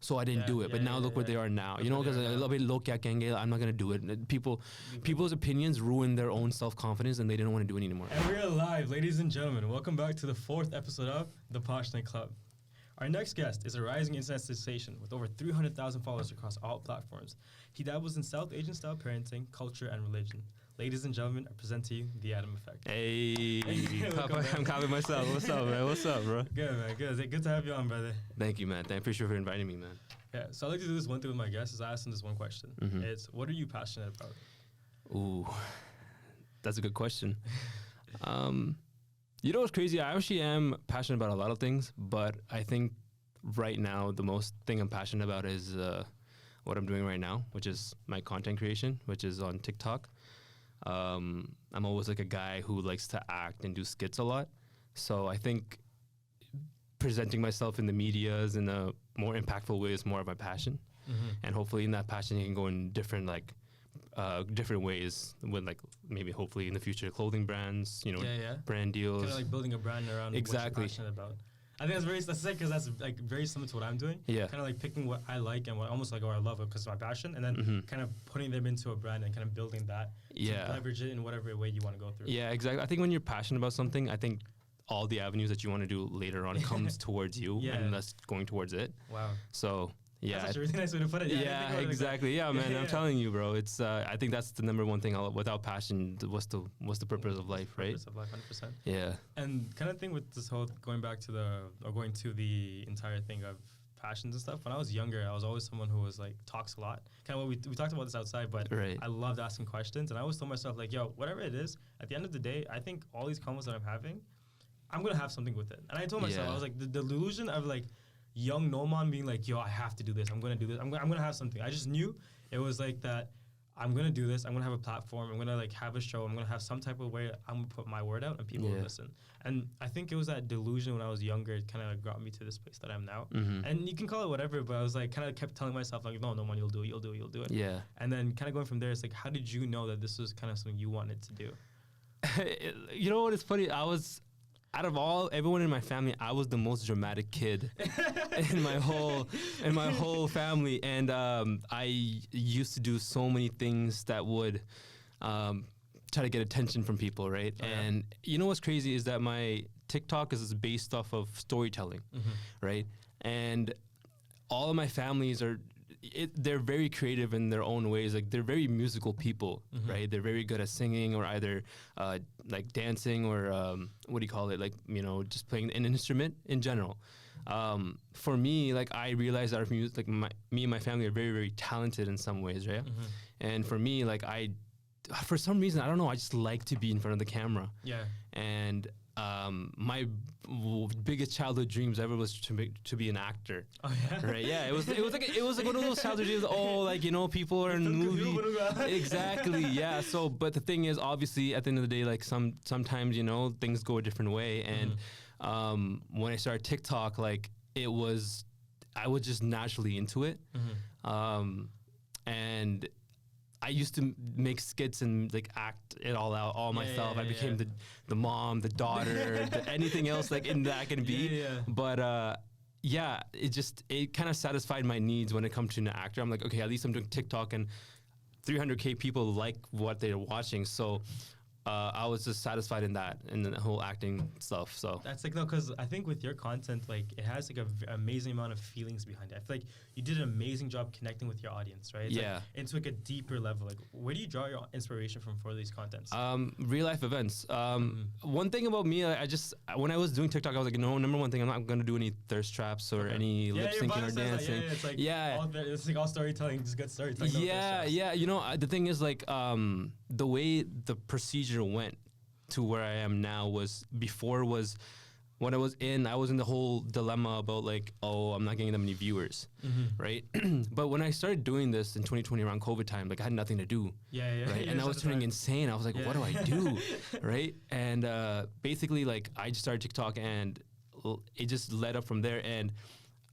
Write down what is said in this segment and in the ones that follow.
so I didn't do it. But now look where they are now. You know, because a little bit low kenge, I'm not gonna do it. People's opinions ruin their own self-confidence, and they didn't want to do it anymore. And we're live, ladies and gentlemen. Welcome back to the 4th episode of the Pashanite Club. Our next guest is a rising internet sensation with over 300,000 followers across all platforms. He dabbles in South Asian style parenting, culture, and religion. Ladies and gentlemen, I present to you the Adam Effect. Hey, I'm copying myself. What's up, man? What's up, bro? Good, man. Good to have you on, brother. Thank you, man. I appreciate you for inviting me, man. Yeah, so I like to do this one thing with my guests is I ask them this one question. Mm-hmm. It's, what are you passionate about? Ooh, that's a good question. You know what's crazy? I actually am passionate about a lot of things, but I think right now the most thing I'm passionate about is what I'm doing right now, which is my content creation, which is on TikTok. I'm always like a guy who likes to act and do skits a lot. So I think presenting myself in the medias in a more impactful way is more of my passion. Mm-hmm. And hopefully in that passion, you can go in different ways with like maybe hopefully in the future clothing brands, brand deals. Kind of like building a brand around what you're passionate about. I think that's sick because that's like very similar to what I'm doing. Yeah. Kind of like picking what I like and what almost like what I love because of my passion, and then kind of putting them into a brand and kind of building that. Yeah. To leverage it in whatever way you want to go through. Yeah, exactly. I think when you're passionate about something, I think all the avenues that you want to do later on comes towards you and that's going towards it. Wow. So. Yeah, that's a really nice way to put it. Yeah, exactly. Yeah, man, I'm telling you, bro. It's I think that's the number one thing. Without passion, what's the purpose of life, right? Purpose of life, 100%. Yeah. And kind of thing with this whole going to the entire thing of passions and stuff. When I was younger, I was always someone who was like talks a lot. Kind of what we talked about this outside, but I loved asking questions, and I always told myself like, yo, whatever it is, at the end of the day, I think all these convos that I'm having, I'm gonna have something with it. And I told myself, I was like, the delusion of like. Young Noman being like, yo, I have to do this. I'm going to do this. I'm going to have something. I just knew it was like that. I'm going to do this. I'm going to have a platform. I'm going to like have a show. I'm going to have some type of way I'm going to put my word out and people will listen. And I think it was that delusion when I was younger. It kind of like got me to this place that I'm now. Mm-hmm. And you can call it whatever, but I was like kind of kept telling myself like, no, man, you'll do it. Yeah. And then kind of going from there, it's like, how did you know that this was kind of something you wanted to do? You know what? It's funny. Out of everyone in my family, I was the most dramatic kid in my whole family, and I used to do so many things that would try to get attention from people, right? Oh, yeah. And you know what's crazy is that my TikTok is based off of storytelling, right? And all of my families they're very creative in their own ways. Like they're very musical people, right? They're very good at singing or either like dancing or what do you call it? Like, just playing an instrument in general. For me, like I realized that music, like me and my family are very, very talented in some ways, right? And for me, like for some reason, I don't know, I just like to be in front of the camera. Yeah. And my biggest childhood dreams ever was to be an actor. Oh yeah, right? Yeah, it was like one of those childhood dreams. Oh, like people are in the movie. Exactly. Yeah. So, but the thing is, obviously, at the end of the day, like sometimes things go a different way. And when I started TikTok, like I was just naturally into it, and I used to make skits and like act it all out all myself. I became the mom, the daughter, anything else like in that I can be. But it kind of satisfied my needs when it comes to an actor. I'm like, okay, at least I'm doing TikTok and 300K people like what they're watching. So I was just satisfied in that and the whole acting stuff. So that's like, no, because I think with your content, like it has like an amazing amount of feelings behind it. I feel like you did an amazing job connecting with your audience, right? It's like, into like a deeper level. Like, where do you draw your inspiration from for these contents? Real life events. One thing about me, when I was doing TikTok, I was like, no, number one thing, I'm not going to do any thirst traps or any lip syncing or dancing. It's like it's like all storytelling, just good storytelling. The thing is like the way the procedure went to where I am now was when I was in the whole dilemma about like, oh, I'm not getting that many viewers, right? But when I started doing this in 2020 around COVID time, like I had nothing to do, right? And I was turning insane. I was like, what do I do, right? And basically, like I just started TikTok, and it just led up from there. And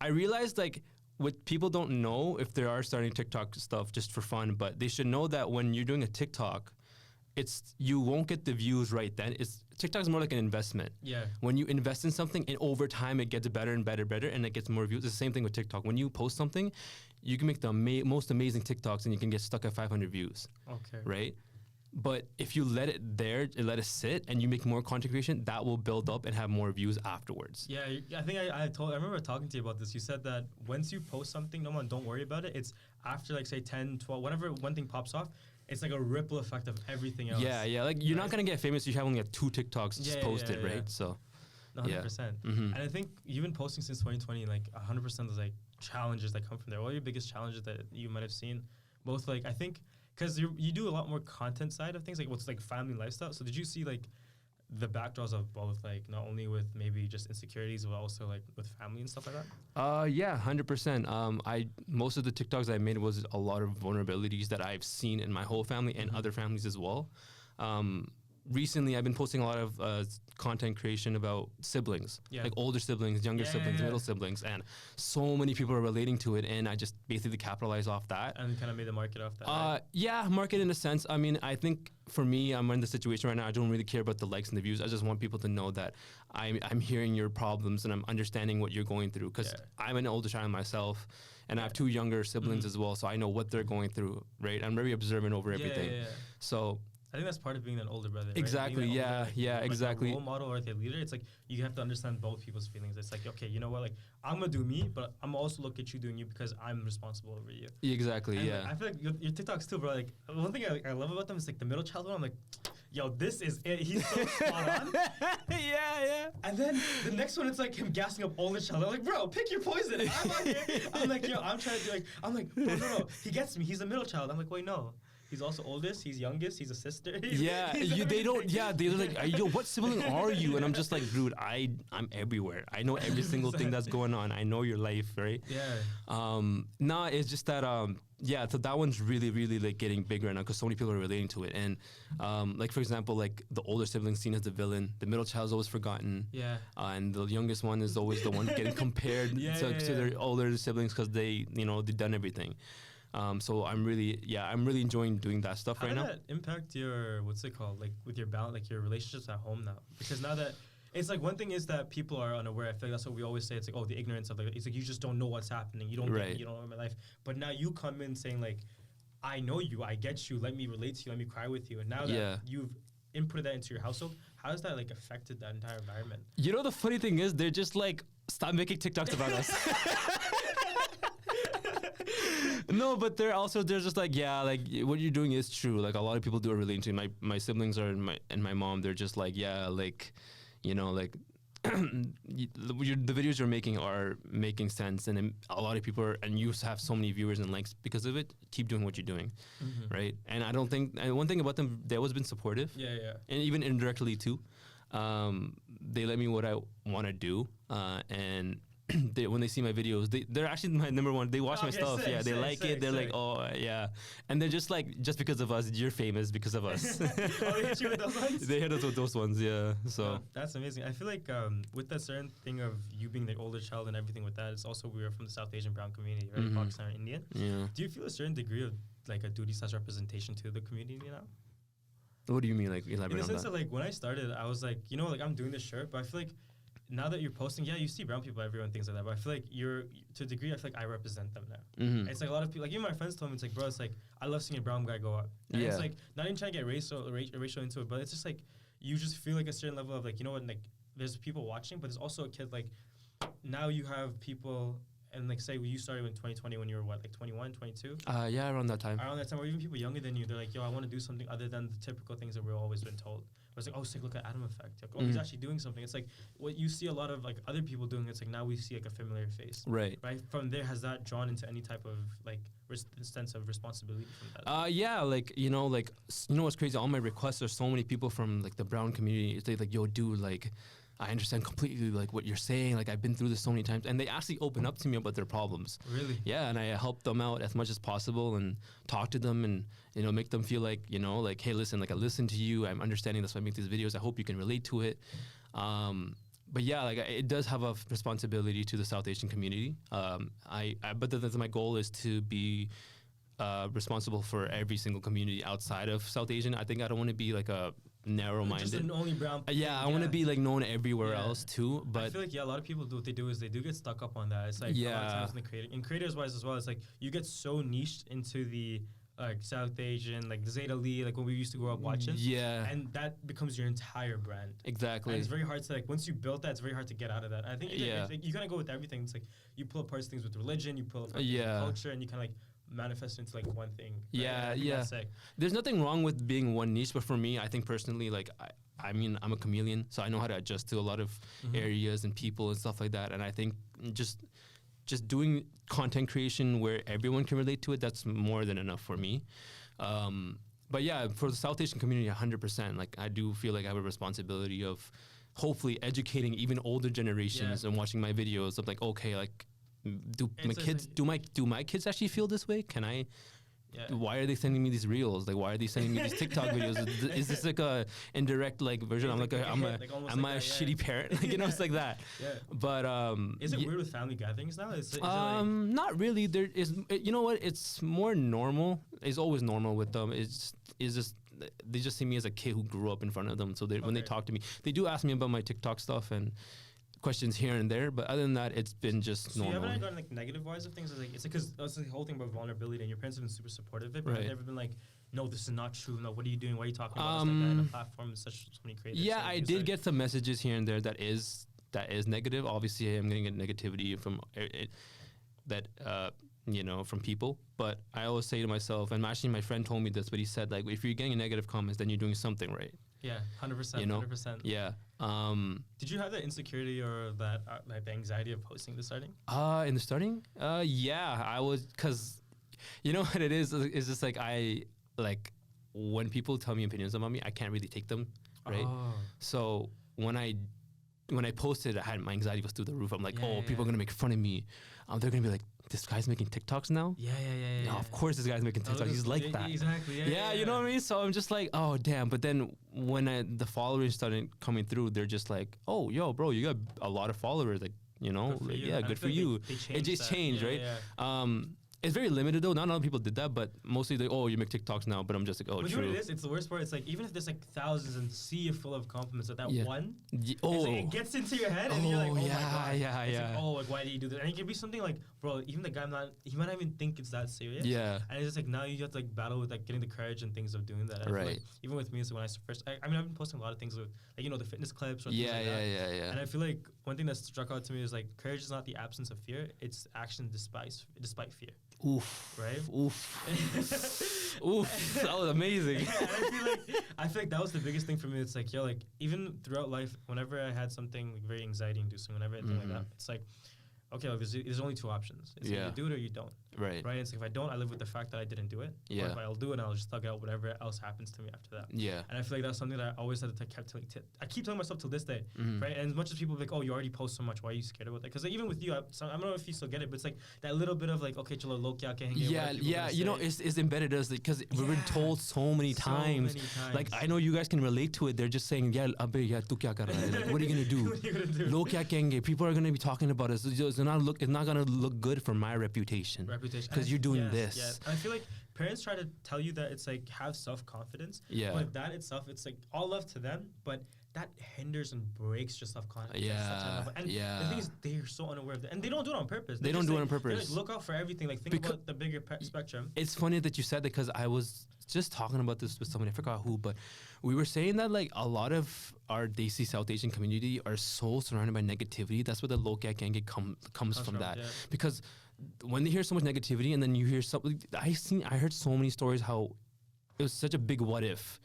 I realized like what people don't know if they are starting TikTok stuff just for fun, but they should know that when you're doing a TikTok, you won't get the views right then. TikTok is more like an investment. Yeah. When you invest in something and over time it gets better and better, and it gets more views. It's the same thing with TikTok. When you post something, you can make the most amazing TikToks and you can get stuck at 500 views. Okay. Right? But if you let it sit, and you make more content creation, that will build up and have more views afterwards. Yeah, I think I remember talking to you about this. You said that once you post something, don't worry about it. It's after like say 10, 12, whenever one thing pops off, it's like a ripple effect of everything else. Yeah. Like you're not gonna get famous if you have only like 2 TikToks just posted, right? So, 100%. And I think you've been posting since 2020, like 100% there's like challenges that come from there. What are your biggest challenges that you might have seen? Both like I think. Because you do a lot more content side of things, like what's like family lifestyle. So did you see like the backdraws of both, like not only with maybe just insecurities, but also like with family and stuff like that? Yeah, 100%. Most of the TikToks I made was a lot of vulnerabilities that I've seen in my whole family and other families as well. Recently, I've been posting a lot of content creation about siblings, like older siblings, younger siblings, middle siblings, and so many people are relating to it, and I just basically capitalize off that. And kind of made the market off that, right? Yeah, market in a sense. I mean, I think for me, I'm in the situation right now, I don't really care about the likes and the views. I just want people to know that I'm hearing your problems and I'm understanding what you're going through, because I'm an older child myself, and I have 2 younger siblings as well, so I know what they're going through, right? I'm very observant over everything. So I think that's part of being an older brother. Exactly. Right? Exactly. Like a role model or like a leader. It's like you have to understand both people's feelings. It's like, okay, you know what? Like I'm gonna do me, but I'm also look at you doing you because I'm responsible over you. Exactly. And like, I feel like your TikToks too, bro. Like one thing I love about them is like the middle child one. I'm like, yo, this is it. He's so spot on. Yeah. And then the next one, it's like him gassing up older child. I'm like, bro, pick your poison. I'm out here. I'm like, yo, I'm trying to do like. I'm like, no. He gets me. He's a middle child. I'm like, wait, no. He's also oldest. He's youngest. He's a sister. They're like, yo, what sibling are you? And I'm just like, dude, I'm everywhere. I know every single thing that's going on. I know your life, right? Yeah. It's just that so that one's really, really like getting bigger now because so many people are relating to it. And like for example, like the older sibling seen as the villain, the middle child's always forgotten. Yeah. And the youngest one is always the one getting compared to their older siblings because they've done everything. So I'm really enjoying doing that stuff right now. How did that impact your, what's it called, like with your balance, like your relationships at home now? Because now that, it's like one thing is that people are unaware. I feel like that's what we always say. It's like, oh, the ignorance of like, it's like you just don't know what's happening. You don't you don't know my life. But now you come in saying like, I know you, I get you, let me relate to you, let me cry with you. And now that you've inputted that into your household, how has that like affected that entire environment? You know, the funny thing is they're just like, stop making TikToks about us. No, but they're just like, yeah, like what you're doing is true. Like a lot of people do relate to my siblings and my mom. They're just like, yeah, like, like the videos you're making are making sense, and a lot of people and you have so many viewers and likes because of it. Keep doing what you're doing, right? And I don't think one thing about them, they've always been supportive. Yeah. And even indirectly too, they let me what I want to do, and. When they see my videos, they're actually my number one. They watch my stuff. They like it. They're like, oh, yeah. And they're just like, just because of us, you're famous because of us. They hit you with those ones? They hit us with those ones, yeah. So that's amazing. I feel like with that certain thing of you being the older child and everything with that, it's also we are from the South Asian brown community, right? Pakistan and Indian. Yeah. Do you feel a certain degree of like a duty/representation to the community now? What do you mean, like elaborate on that? In the sense that like when I started, I was like, like I'm doing this shirt, but I feel like now that you're posting, you see brown people, everyone thinks like that, but I feel like to a degree, I feel like I represent them now. It's like a lot of people, like even my friends told me, it's like, bro, it's like, I love seeing a brown guy go up. And it's like, not even trying to get racial into it, but it's just like, you just feel like a certain level of like, you know what, like, there's people watching, but there's also a kid, like, now you have people, and like, say, you started in 2020 when you were what, like 21, 22? Yeah, around that time. Or even people younger than you, they're like, yo, I want to do something other than the typical things that we've always been told. It's like, oh, sick, look at Adam effect. Like, oh, he's actually doing something. It's like what you see a lot of like other people doing. It's like now we see like a familiar face. Right. From there, has that drawn into any type of like sense of responsibility from that? Yeah, like what's crazy? All my requests are so many people from like the brown community. They like, yo, dude, like, I understand completely like what you're saying. Like I've been through this so many times, and they actually open up to me about their problems. Really? Yeah, and I help them out as much as possible and talk to them and make them feel like like, hey, listen, like I listen to you. I'm understanding. That's why I make these videos. I hope you can relate to it. But yeah, like it does have a responsibility to the South Asian community. But that's my goal is to be responsible for every single community outside of South Asian. I think I don't want to be like a narrow-minded. Just an only brown. I want to be like known everywhere else too. But I feel like a lot of people do what they do is they do get stuck up on that. It's like a lot of times in creators wise as well. It's like you get so niched into the South Asian, like Zeta Lee, like when we used to grow up watching. Yeah. And that becomes your entire brand. Exactly. And it's very hard to like once you build that, it's very hard to get out of that. I think you kind of go with everything. It's like you pull apart things with religion, you pull apart things with culture, and you kind of like manifest into like one thing. Right? There's nothing wrong with being one niche, but for me, I think personally, like I mean, I'm a chameleon, so I know how to adjust to a lot of areas and people and stuff like that. And I think just doing content creation where everyone can relate to it, that's more than enough for me. But yeah, for the South Asian community, 100%. Like I do feel like I have a responsibility of hopefully educating even older generations and watching my videos of like, okay, like do my kids actually feel this way? Can I? Yeah. Why are they sending me these reels? Like, why are they sending me these TikTok videos? Is this like a indirect like version? I'm a shitty parent. Like, you know, it's like that. Yeah. But is it weird with family gatherings now? Is it not really. There is. You know what? It's more normal. It's always normal with them. It's just they just see me as a kid who grew up in front of them. So when they talk to me, they do ask me about my TikTok stuff and questions here and there, but other than that, it's been just normal. So you haven't gotten like negative wise of things? It's because that's the whole thing about vulnerability, and your parents have been super supportive of it, but they've never been like, no, this is not true. No, what are you doing? Why are you talking about us like that on a platform with so many creators? Yeah, I did get some messages here and there that is negative. Obviously, I'm going to get negativity from that, from people. But I always say to myself, and actually my friend told me this, but he said, like, if you're getting negative comments, then you're doing something right. Yeah, 100%. You know? 100%. Yeah. Did you have that insecurity or that like the anxiety of posting the starting? In the starting? Yeah, I was, because you know what it is? It's just like when people tell me opinions about me, I can't really take them, right? Oh. So when I posted, my anxiety was through the roof. I'm like, people are gonna make fun of me. They're gonna be like, this guy's making TikToks now? Yeah. No, of course this guy's making TikToks. He's like that. Exactly. Yeah, you know what I mean? So I'm just like, oh, damn. But then when the followers started coming through, they're just like, oh, yo, bro, you got a lot of followers. Like, you know, good for you. It just changed, right? Yeah. It's very limited though. Not a lot of people did that, but mostly you make TikToks now. But I'm just like, but true. You know what it is? It's the worst part. It's like even if there's like thousands and sea full of compliments, that one, it gets into your head, and you're like, oh my god, like, oh, like why do you do that? And it could be something like, bro, even the guy he might not even think it's that serious. Yeah. And it's just like now you have to like battle with like getting the courage and things of doing that. Right. Like, even with me, so when I first, I mean, I've been posting a lot of things with like the fitness clips. Or things like that. Yeah. And I feel like one thing that struck out to me is like courage is not the absence of fear; it's action despite fear. Oof. Right? Oof. Oof. That was amazing. I feel like that was the biggest thing for me. It's like, like even throughout life, whenever I had something like very anxiety inducing, whenever anything like that, it's like, okay, like, there's only two options. It's either you do it or you don't. Right. It's like if I don't, I live with the fact that I didn't do it. Yeah. Or if I'll do it, I'll just thug it out whatever else happens to me after that. Yeah. And I feel like that's something that I always had to I keep telling myself till this day, right? And as much as people be like, oh, you already post so much, why are you scared about that? Because like, even with you, I don't know if you still get it, but it's like that little bit of like, okay, chalo, low kya kehenge. Yeah. You know, it's embedded us because we've been told so many times. Like I know you guys can relate to it. They're just saying, yeah, abe, yeah, tu kya kar raha hai? Like, what are you gonna do? Low kya kehenge? People are gonna be talking about us. It's not gonna look good for my reputation. Because you're doing this. Yes. I feel like parents try to tell you that it's like have self-confidence. Yeah. But that itself, it's like all love to them, but that hinders and breaks your self-confidence. Yeah. And the thing is, they're so unaware of that. And they don't do it on purpose. They don't do it on purpose. They like, look out for everything. Like think about the bigger spectrum. It's funny that you said that because I was just talking about this with someone, I forgot who, but we were saying that like a lot of our Desi South Asian community are so surrounded by negativity. That's where the low kya kehenge comes from that. Yeah. Because when they hear so much negativity and then you hear something, I heard so many stories how it was such a big what if,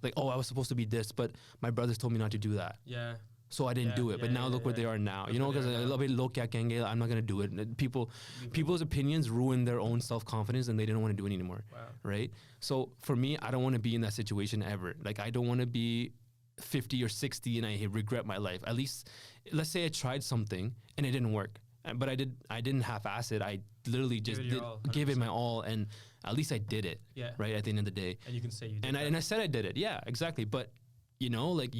like, oh, I was supposed to be this, but my brothers told me not to do that. Yeah. So I didn't do it, but now look where they are now. Because a little bit low kya kehenge, I'm not gonna do it. People's opinions ruin their own self-confidence, and they didn't want to do it anymore. Wow. Right? So for me, I don't want to be in that situation ever. Like I don't want to be 50 or 60 and I regret my life. At least, let's say I tried something and it didn't work. But I didn't half-ass it. I literally just gave it my all, and at least I did it. Yeah. Right at the end of the day. And you can say you did. And I said I did it. Yeah, exactly. But you know, like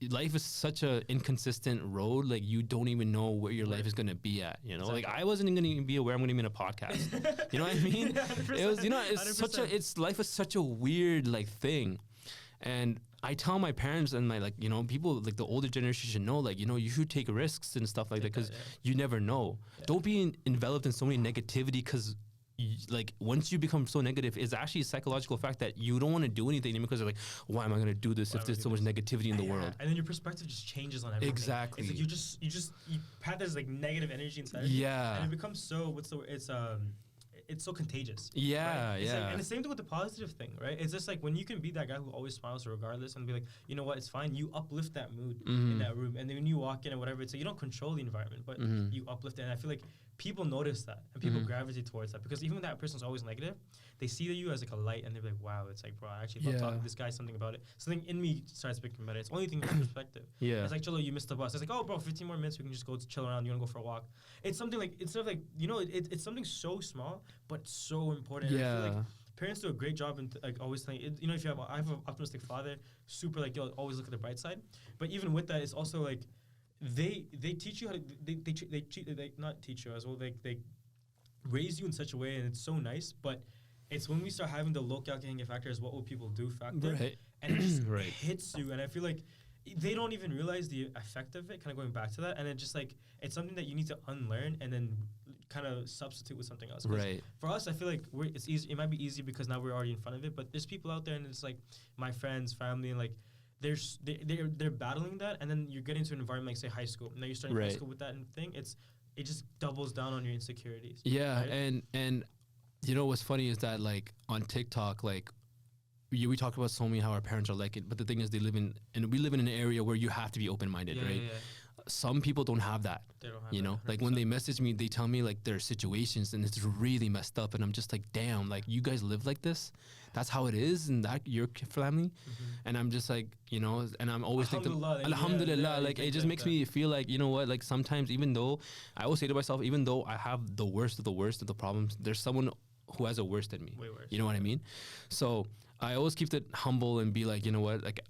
life is such a inconsistent road. Like you don't even know where your life is gonna be at. You know, like I wasn't even gonna be aware I'm gonna be in a podcast. You know what I mean? It was, you know, life is such a weird like thing, and I tell my parents and my like, you know, people like the older generation should know, like, you know, you should take risks and stuff like that because you never know. Yeah. Don't be enveloped in so many negativity because. Like once you become so negative, it's actually a psychological fact that you don't want to do anything because you're like, why am I going to do this if there's so much negativity in the world? And then your perspective just changes on everything. Exactly. It's like you have this like negative energy inside. Yeah. And it becomes so it's so contagious. Yeah, right? Yeah. Like, and the same thing with the positive thing, right? It's just like when you can be that guy who always smiles regardless and be like, you know what, it's fine. You uplift that mood in that room, and then when you walk in or whatever, it's like you don't control the environment, but you uplift it. And I feel like people notice that and people gravitate towards that because even when that person's always negative, they see you as like a light and they're like, wow, it's like, bro, I actually love talking to this guy, something about it. Something in me starts speaking about it. It's the only thing from perspective. It's like, Cholo, you missed the bus. It's like, oh, bro, 15 more minutes, we can just go chill around. You want to go for a walk. It's something like, it's sort of like, you know, it's something so small, but so important. Yeah. And I feel like parents do a great job in like always saying, you know, I have an optimistic father, super like, yo, always look at the bright side. But even with that, it's also like, they teach you how to, they not teach you as well, they raise you in such a way, and it's so nice, but it's when we start having the local gang factors, what will people do factor, and it just hits you, and I feel like they don't even realize the effect of it, kind of going back to that, and it just like, it's something that you need to unlearn and then kind of substitute with something else. Right. For us, I feel like it's easy. It might be easy because now we're already in front of it, but there's people out there, and it's like my friends, family, and like, they're battling that, and then you're getting to an environment like say high school. Now you're starting high school with that thing. It just doubles down on your insecurities. Yeah, right? and you know what's funny is that like on TikTok, like we talk about so many how our parents are like it, but the thing is we live in an area where you have to be open minded, right? Yeah. Some people don't have that. They don't have, you know, 100%. Like when they message me, they tell me like their situations and it's really messed up, and I'm just like, damn, like you guys live like this. That's how it is, and that your family, and I'm just like, you know, and I'm always thinking, Alhamdulillah, like it just makes me feel like, you know what, like sometimes even though I always say to myself, even though I have the worst of the problems, there's someone who has it worse than me. Way worse. You know what I mean? So I always keep it humble and be like, you know what, like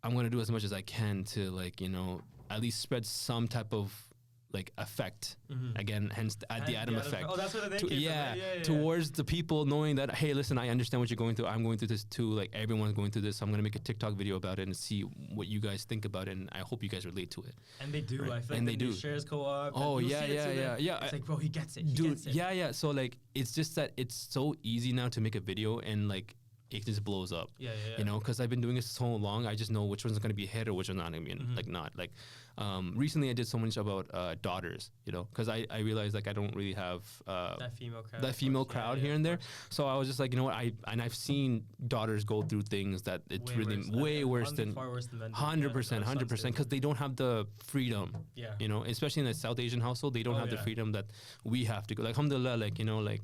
I'm gonna do as much as I can to like, you know, at least spread some type of like effect again, hence the Adam effect. Oh, that's what they came towards the people, knowing that, hey, listen, I understand what you're going through. I'm going through this too. Like everyone's going through this. So I'm gonna make a TikTok video about it and see what you guys think about it, and I hope you guys relate to it. And they do. Right? I feel and like they do. Shares co-op. Oh yeah. It's like, bro, he gets it. Dude, yeah. So like, it's just that it's so easy now to make a video and like, it just blows up. You know, because I've been doing it so long, I just know which one's gonna be a hit or which one's not gonna be like not. Like recently I did so much about daughters, you know, because I realized like I don't really have that female crowd here and there. So I was just like, you know what, I've seen daughters go through things that it's way worse than 100%, because they don't have the freedom. You know, especially in a South Asian household, they don't have the freedom that we have to go. Like alhamdulillah, like, you know, like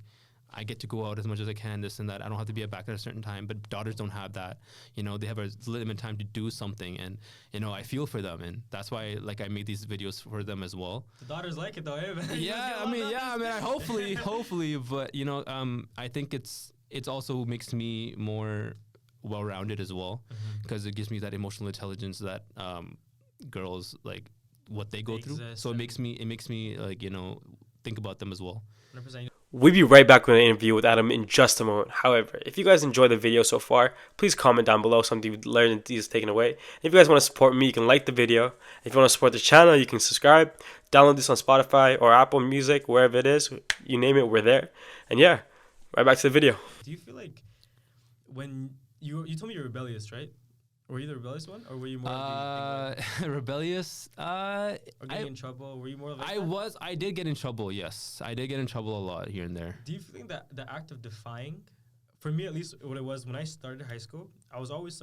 I get to go out as much as I can, this and that. I don't have to be back at a certain time, but daughters don't have that. You know, they have a limited time to do something, and, you know, I feel for them, and that's why, like, I made these videos for them as well. The daughters like it, though, eh? I mean, hopefully, but, you know, I think it's also makes me more well-rounded as well, because it gives me that emotional intelligence that girls, like, what they go through. So it makes me, like, you know, think about them as well. 100%. We'll be right back with an interview with Adam in just a moment. However, if you guys enjoyed the video so far, please comment down below something you've learned and is taken away. If you guys want to support me, you can like the video. If you want to support the channel, you can subscribe. Download this on Spotify or Apple Music, wherever it is. You name it, we're there. And yeah, right back to the video. Do you feel like when you told me you're rebellious, right? Were you the rebellious one, or were you more rebellious? Or getting in trouble? Were you more like that? I did get in trouble, yes. I did get in trouble a lot here and there. Do you think that the act of defying, for me at least, what it was when I started high school, I was always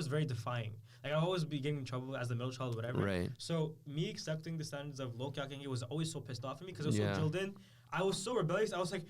very defying. Like, I would always be getting in trouble as the middle child or whatever. Right. So me accepting the standards of low calculating was always so pissed off at me because I was so drilled in. I was so rebellious. I was like,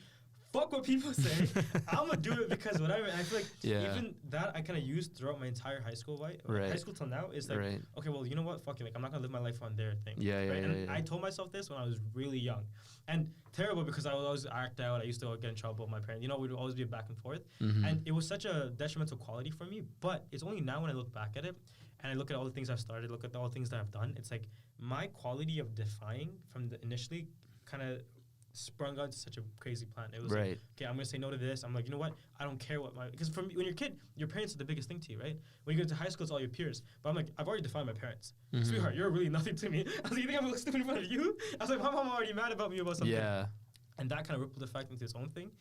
fuck what people say. I'm gonna do it because whatever. And I feel like even that I kind of used throughout my entire high school life. High school till now is like, okay, well, you know what? Fuck it. Like, I'm not gonna live my life on their thing. And I told myself this when I was really young, and terrible because I would always act out. I used to get in trouble with my parents. You know, we'd always be back and forth, and it was such a detrimental quality for me. But it's only now when I look back at it, and I look at all the things I've started, look at all the things that I've done. It's like my quality of defying from the initially kind of sprung out to such a crazy plan. It was like, okay, I'm gonna say no to this. I'm like, you know what? I don't care what my, because when you're a kid, your parents are the biggest thing to you, right? When you go to high school, it's all your peers. But I'm like, I've already defined my parents. Sweetheart, you're really nothing to me. I was like, you think I'm gonna look stupid in front of you? I was like, my mom already mad about me about something. Yeah. And that kind of rippled effect into its own thing.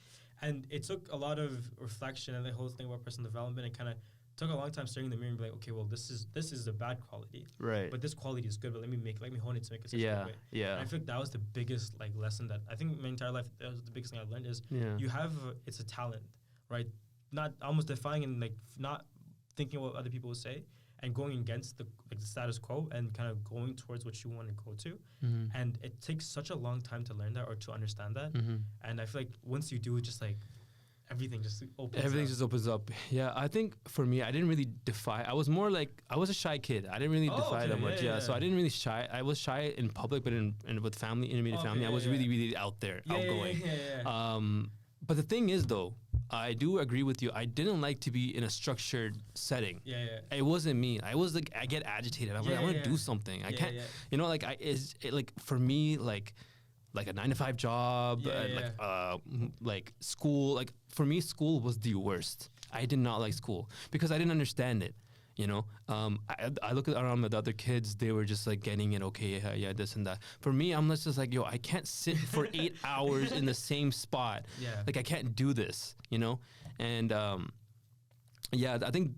And it took a lot of reflection and the whole thing about personal development, and kind of took a long time staring in the mirror and be like, okay, well, this is a bad quality, but this quality is good. But let me hone it to make it such a good way. And I feel like that was the biggest like lesson that I think my entire life, that was the biggest thing I've learned is you have it's a talent, right? Not almost defying and like not thinking what other people will say and going against the status quo and kind of going towards what you want to go to. And it takes such a long time to learn that or to understand that. And I feel like once you do it, just like everything just opens up. Yeah, I think for me, I didn't really defy. I was more like, I was a shy kid. I didn't really defy that much. So I didn't really shy. I was shy in public, but in with family, intermediate family, I was really, really out there, outgoing. But the thing is, though, I do agree with you. I didn't like to be in a structured setting. It wasn't me. I was like, I get agitated. I'm like, I want to do something. I can't, you know, like, like for me, like a 9-to-5 job, like school. Like for me, school was the worst. I did not like school because I didn't understand it. You know, I look around with the other kids; they were just like getting it. Okay, yeah, this and that. For me, I'm just like, yo, I can't sit for 8 hours in the same spot. Like I can't do this. You know, and I think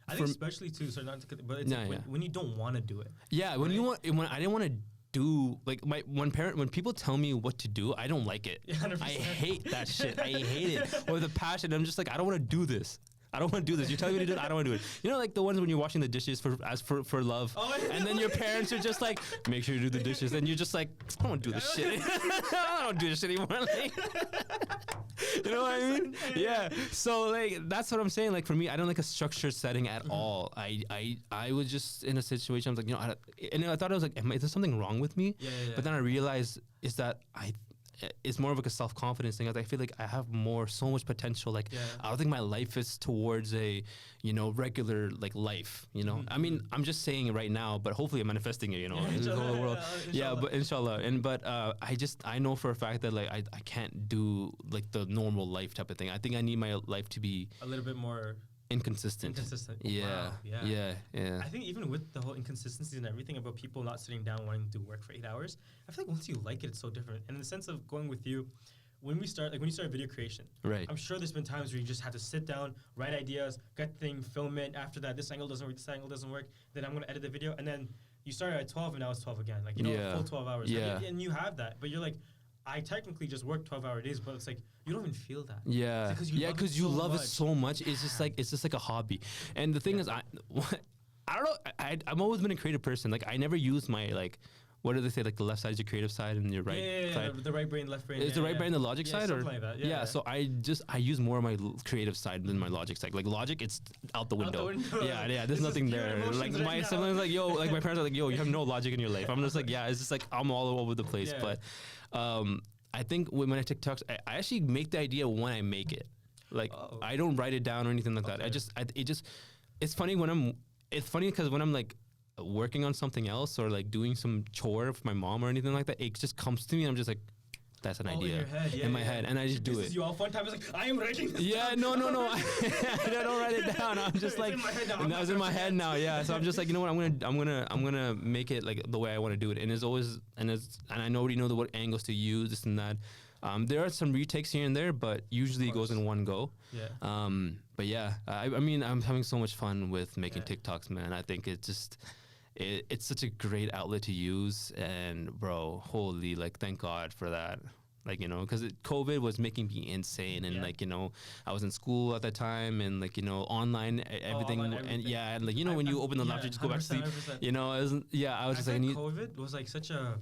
especially too. So not to, but it's when you don't want to do it. Yeah, when you want. When I didn't want to do like when people tell me what to do, I don't like it. 100%. I hate that shit. I hate it with a passion. I'm just like, I don't want to do this. I don't want to do this. You're telling me to do it. I don't want to do it. You know, like the ones when you're washing the dishes for love, and then your parents are just like, make sure you do the dishes, and you're just like, I don't want to do this shit. I don't do this shit anymore. Like, you know what I mean? Yeah. So like that's what I'm saying. Like for me, I don't like a structured setting at all. I was just in a situation. I was like, you know, and I thought I was like, is there something wrong with me? But then I realized is that it's more of like a self-confidence thing. I feel like I have so much potential. Like I don't think my life is towards a, you know, regular like life. You know, I mean, I'm just saying it right now, but hopefully I'm manifesting it. You know, in the whole world. But inshallah. I know for a fact that like I can't do like the normal life type of thing. I think I need my life to be a little bit more inconsistent. Yeah. I think even with the whole inconsistencies and everything about people not sitting down wanting to do work for 8 hours, I feel like once you like it, it's so different. And in the sense of going with you, when you start video creation, right? I'm sure there's been times where you just had to sit down, write ideas, get the thing, film it. After that, this angle doesn't work, this angle doesn't work. Then I'm gonna edit the video, and then you started at 12, and now it's 12 again. Like a full 12 hours. Like, and you have that, but you're like, I technically just work 12-hour days, but it's like you don't even feel that. Yeah, because you love it so much. It's just like a hobby. And the thing is, I don't know. I've always been a creative person. Like I never used my like. What do they say? Like the left side is your creative side, and your right side. The right brain, left brain. Is the right brain the logic side, or like that? Yeah. So I use more of my creative side than my logic side. Like logic, it's out the window. Yeah. There's nothing there. Like my siblings, like yo, like my parents are like, yo, you have no logic in your life. I'm just like, yeah, it's just like I'm all over the place. But I think when I take talks, I actually make the idea when I make it. Like I don't write it down or anything like that. It's funny because when I'm like working on something else or like doing some chore for my mom or anything like that, it just comes to me and I'm just like, that's an idea in my head, and I just do it. You all fun time is like, I am writing this down. No. I don't write it down. I'm just like, that was in my head now. Yeah, so I'm just like, you know what? I'm gonna make it like the way I want to do it, and I already know what angles to use, this and that. There are some retakes here and there, but usually it goes in one go. But yeah, I mean, I'm having so much fun with making TikToks, man. I think it's just. It's such a great outlet to use, and bro, holy, like, thank God for that. Like, you know, because COVID was making me insane, and like, you know, I was in school at that time, and like, you know, online everything, and like, you know, when you open the laptop, just go back to sleep. You know, I was just like, COVID was like such a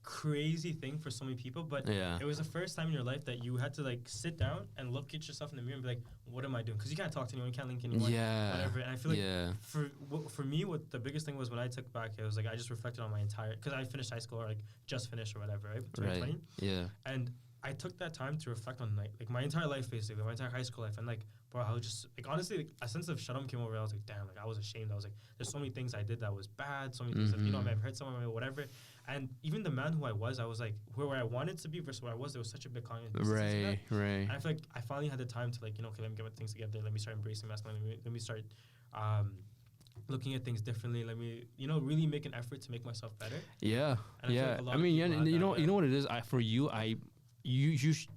crazy thing for so many people, but it was the first time in your life that you had to like sit down and look at yourself in the mirror and be like, what am I doing? Because you can't talk to anyone, you can't link anyone, whatever. And I feel like for me, what the biggest thing was when I took back, it was like I just reflected on my entire, because I finished high school or like just finished or whatever, right? 2020. Right. Yeah. And I took that time to reflect on like my entire life, basically my entire high school life, and like, bro, I was just like, honestly, like, a sense of shadam came over. I was like, damn, like I was ashamed. I was like, there's so many things I did that was bad, so many things that, you know, I may have hurt someone or whatever. And even the man who I was like where I wanted to be versus where I was, there was such a big cognitive right. And I feel like I finally had the time to like, you know, okay, let me get things together. Let me start embracing masculinity. Let me start looking at things differently. Let me, you know, really make an effort to make myself better. Yeah. And yeah. I mean, you know what it is. You should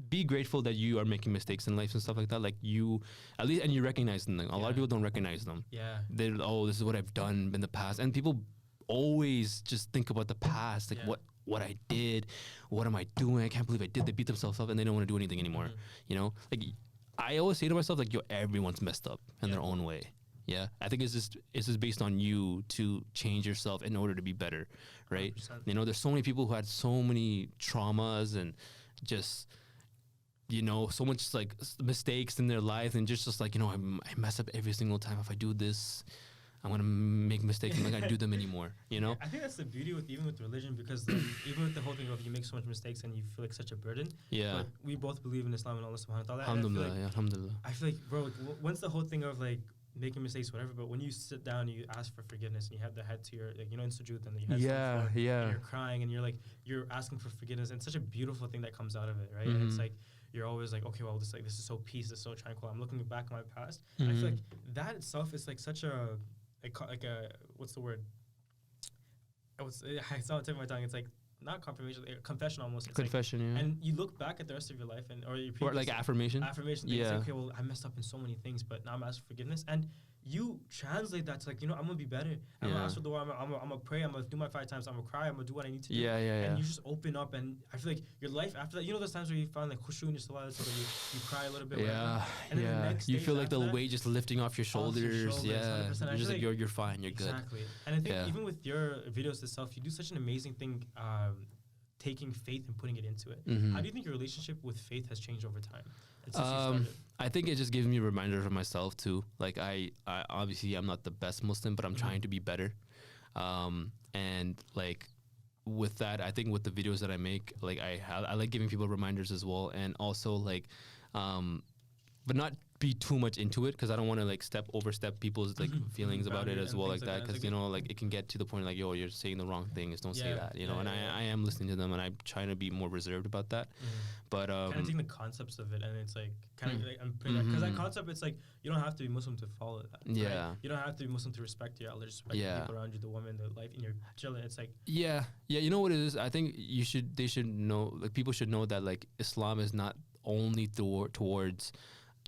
be grateful that you are making mistakes in life and stuff like that. Like you, at least, and you recognize them. A lot of people don't recognize them. Yeah. They're, oh, this is what I've done in the past. And people always just think about the past, like what I did, what am I doing? I can't believe I did. They beat themselves up and they don't want to do anything anymore. You know, like I always say to myself, like, yo, everyone's messed up in their own way. Yeah, I think it's just based on you to change yourself in order to be better, right? 100%. You know, there's so many people who had so many traumas and just, you know, so much like mistakes in their life, and just like, you know, I mess up every single time. If I do this, I'm gonna make mistakes. I'm not gonna do them anymore. You know. I think that's the beauty even with religion, because like, even with the whole thing of you make so much mistakes and you feel like such a burden. Yeah. But we both believe in Islam and Allah Subhanahu wa Taala. Alhamdulillah. Yeah, alhamdulillah. I feel like, bro, once the whole thing of like making mistakes, whatever, but when you sit down and you ask for forgiveness and you have the head to your, like, you know, in sujood, and your head's on the floor, and you're crying and you're like, you're asking for forgiveness, and it's such a beautiful thing that comes out of it, right? And it's like, you're always like, okay, well, this is so peace, this is so tranquil. I'm looking back on my past. And I feel like that itself is like such a what's the word? It's not tip of my tongue. It's like not confirmation, like confession almost. It's confession, like, yeah. And you look back at the rest of your life or your or like affirmation. Affirmation. Yeah. Like, okay, well, I messed up in so many things, but now I'm asking forgiveness, and you translate that to like, you know, I'm gonna be better. I'm gonna ask for the Lord. I'm gonna pray. I'm gonna do my 5 times. I'm gonna cry. I'm gonna do what I need to do. And you just open up, and I feel like your life after that. You know, those times where you find like khushu in your salah, so you cry a little bit. Yeah. And then the next you feel like the weight just lifting off your shoulders. Yeah. You're just like you're fine. You're good. Exactly. And I think even with your videos itself, you do such an amazing thing. Taking faith and putting it into it. How do you think your relationship with faith has changed over time? I think it just gives me a reminder of myself too. Like I obviously I'm not the best Muslim, but I'm trying to be better. And like with that, I think with the videos that I make, like I like giving people reminders as well, and also like, but not be too much into it, because I don't want to like overstep people's like feelings about it as well, like that, because you know, like it can get to the point like, yo, you're saying the wrong things, don't say that, you know. And I am listening to them, and I'm trying to be more reserved about that. But kind of taking the concepts of it, and it's like kind of like I'm putting because that concept, it's like you don't have to be Muslim to follow that. Right? You don't have to be Muslim to respect your elders, respect the people around you, the woman, the life in your children. It's like you know what it is. I think they should know, like people should know that like Islam is not only towards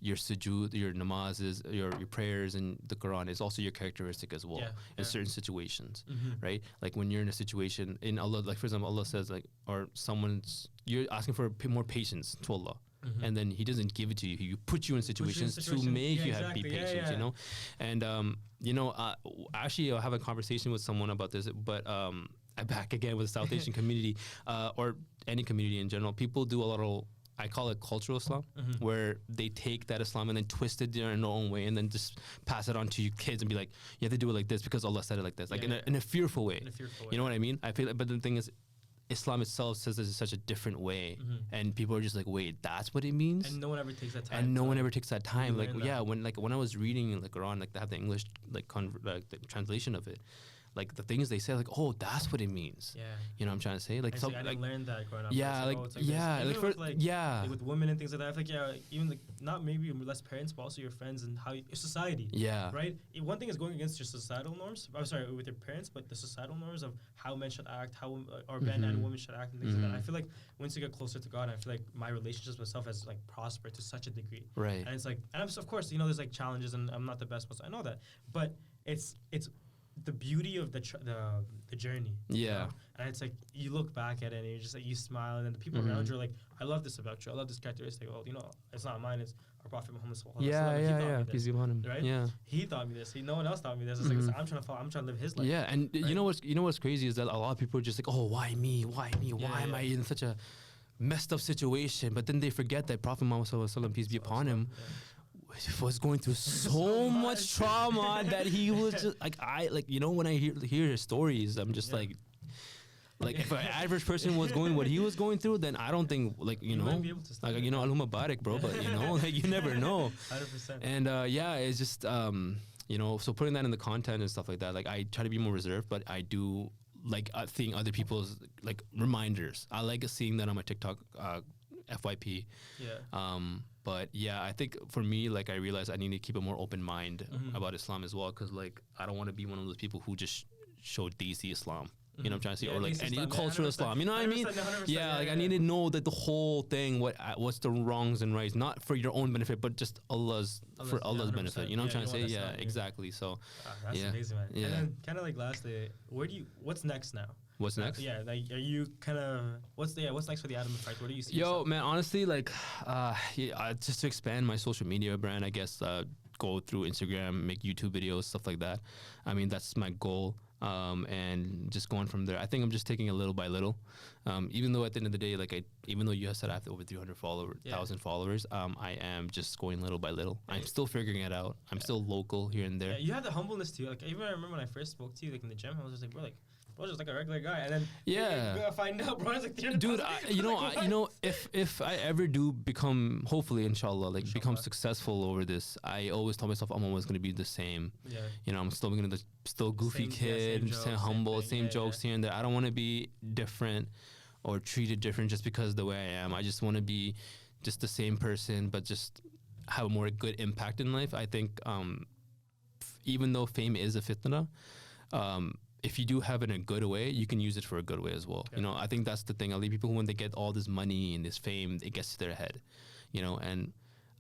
your sujood, your namazes, your prayers, and the Quran. Is also your characteristic as well in certain situations, right? Like when you're in a situation in Allah, like for example, Allah says like, or you're asking for more patience to Allah, and then He doesn't give it to you. He puts you in situations to make you be patient, you know. And you know, actually, I have a conversation with someone about this, but I'm back again with the South Asian community, or any community in general. People do a lot of, I call it cultural Islam, where they take that Islam and then twist it in their own way, and then just pass it on to your kids and be like, you have to do it like this because Allah said it like this, like in a fearful way. You know what I mean? I feel like, but the thing is, Islam itself says this is such a different way, and people are just like, wait, that's what it means? And no one ever takes that time. And no one ever takes that time. Like, when I was reading the Quran, like they have the English like the translation of it. Like the things they say, like, oh, that's what it means. You know what I'm trying to say? Like, I didn't learn that growing up. Like with women and things like that. I feel like even like not maybe less parents, but also your friends and how your society. Right. One thing is going against your societal norms. I'm sorry, with your parents, but the societal norms of how men should act, how or men and women should act, and things like that. I feel like once you get closer to God, I feel like my relationships with myself has like prospered to such a degree. Right. And it's like, and of course, you know, there's like challenges, and I'm not the best person. I know that, but it's the beauty of the journey. Yeah. You know? And it's like you look back at it and you're just like you smile, and then the people around you are like, I love this about you. I love this characteristic. Well, you know, it's not mine. It's our Prophet Muhammad sallallahu alaihi wasallam. Yeah. Peace be upon him. Right? Yeah. He taught me this. No one else taught me this. It's like I'm trying to follow. I'm trying to live his life. Yeah, and right? you know what's crazy is that a lot of people are just like, oh, why me? Why me? Why am I in such a messed up situation? But then they forget that Prophet Muhammad sallallahu alaihi wasallam, peace be upon him, was going through so much trauma that he was just like, when I hear his stories, I'm just like if an average person was going what he was going through, then I don't think Allahumma barik, bro, but you never know. 100%. And it's just so putting that in the content and stuff like that, like I try to be more reserved, but I do like seeing other people's like reminders. I like seeing that on my TikTok FYP. But yeah, I think for me, like I realized I need to keep a more open mind about Islam as well, because like I don't want to be one of those people who just show Desi Islam. You know what I'm trying to say? Or like any cultural Islam. You know what I mean? Yeah, like I need to know that the whole thing, what's the wrongs and rights, not for your own benefit, but just Allah's benefit. You know what I'm trying to say? Yeah, exactly. So that's amazing, man. Yeah. And then kind of like lastly, what's next now? What's next? Yeah, like are you kind of what's next for the Adam Effect? Where do you see? Yo, man, honestly, like just to expand my social media brand, I guess go through Instagram, make YouTube videos, stuff like that. I mean, that's my goal. And just going from there. I think I'm just taking it little by little. Even though at the end of the day, even though you have said I have over 300,000 followers, I am just going little by little. I'm still figuring it out. I'm still local here and there. Yeah, you have the humbleness too. Like even I remember when I first spoke to you, like in the gym, I was just like, bro, just like a regular guy, and then you find out, bro, it's like dude, if I ever do become, hopefully, inshallah, become successful over this, I always tell myself I'm always gonna be the same. Yeah. I'm still gonna still goofy kid, same humble, same jokes here and there. I don't want to be different or treated different just because of the way I am. I just want to be just the same person, but just have a more good impact in life. I think even though fame is a fitna, if you do have it in a good way, you can use it for a good way as well. Yeah. I think that's the thing. A lot of people, when they get all this money and this fame, it gets to their head, and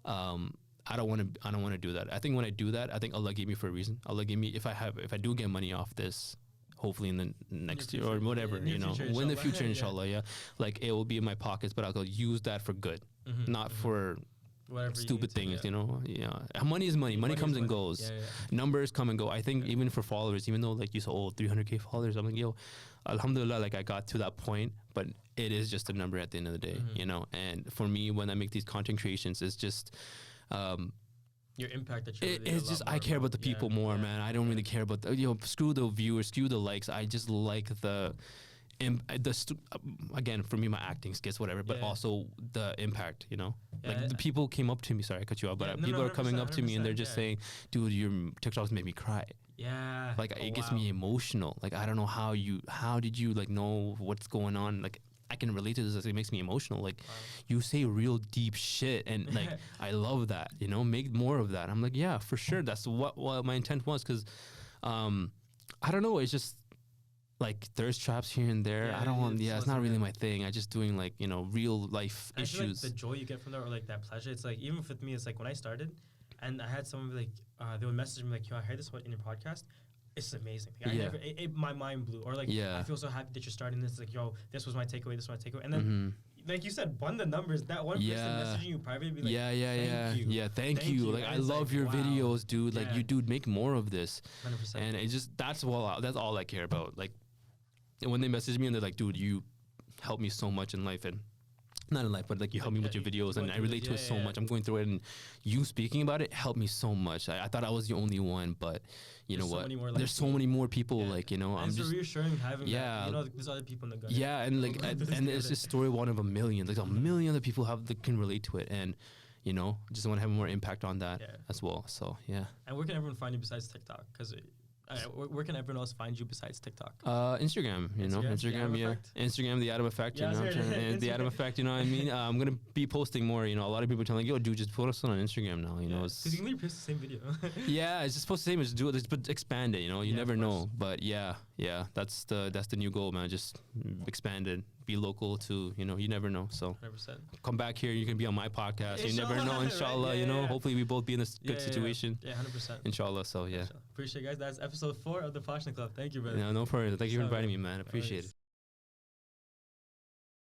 I don't want to do that. I think when I do that, I think Allah gave me for a reason. Allah gave me, if I do get money off this, hopefully in the next year or whatever, in the future, inshallah, like it will be in my pockets, but I'll use that for good, not for whatever stupid things, Money is money. Money comes and goes. Numbers come and go. I think even for followers, even though like you said, 300K followers, I'm like, yo, alhamdulillah, like I got to that point, but it is just a number at the end of the day, And for me, when I make these content creations, it's just your impact that you're it's just I care about the people more, man. I don't really care about screw the viewers, screw the likes. I just like again, for me, my acting skits, whatever, but also the impact, the people came up to me, sorry I cut you off, but people are coming up to me and they're just saying, dude, your TikToks make me cry. Yeah. Like it gets me emotional. Like I don't know how did you like know what's going on? Like I can relate to this. It makes me emotional. Like you say real deep shit, and like I love that. Make more of that. I'm like, yeah, for sure. That's what my intent was. Because I don't know. It's just like thirst traps here and there. I don't want. It's not really my thing. I just doing like real life issues. I feel like the joy you get from that, or like that pleasure. It's like even with me, it's like when I started, and I had someone be like, they would message me like, yo, I heard this in your podcast. It's amazing. Like, my mind blew. Or like, I feel so happy that you're starting this. Like, yo, this was my takeaway. And then, like you said, the numbers. That one person messaging you privately, be like, thank you. Like, I love your videos, dude. Like, you, dude, make more of this. 100%. And it just that's all I care about. Like, when they message me and they're like, dude, you helped me so much in life, and not in life, but like you help me with your videos, and I relate to it so much. I'm going through it, and you speaking about it helped me so much. I thought I was the only one, but there's what? There's so many more people. Like I'm just reassuring having that. There's other people in the gut. Yeah, and like and it's just story one of a million. Like a million other people can relate to it, and just want to have more impact on that as well. So yeah. And where can everyone find you besides TikTok? Because where can everyone else find you besides TikTok? Instagram, Instagram, Instagram, the Adam Effect, the Adam Effect, you know what I mean? I'm gonna be posting more. A lot of people are telling yo, dude, just post on Instagram now. Because you can literally post the same video. It's just post the same. Just do it, but expand it. You never know. But yeah, that's the new goal, man. Just expand it, be local to, you know, you never know. So 100%. come back here. You can be on my podcast. You never know, Inshallah, inshallah. right? You know, hopefully we both be in a good situation. Yeah, 100%. Inshallah. So yeah. Appreciate it, guys. That's episode 4 of the Pashanite Club. Thank you, brother. No problem. Thank you for inviting me, man. Appreciate it.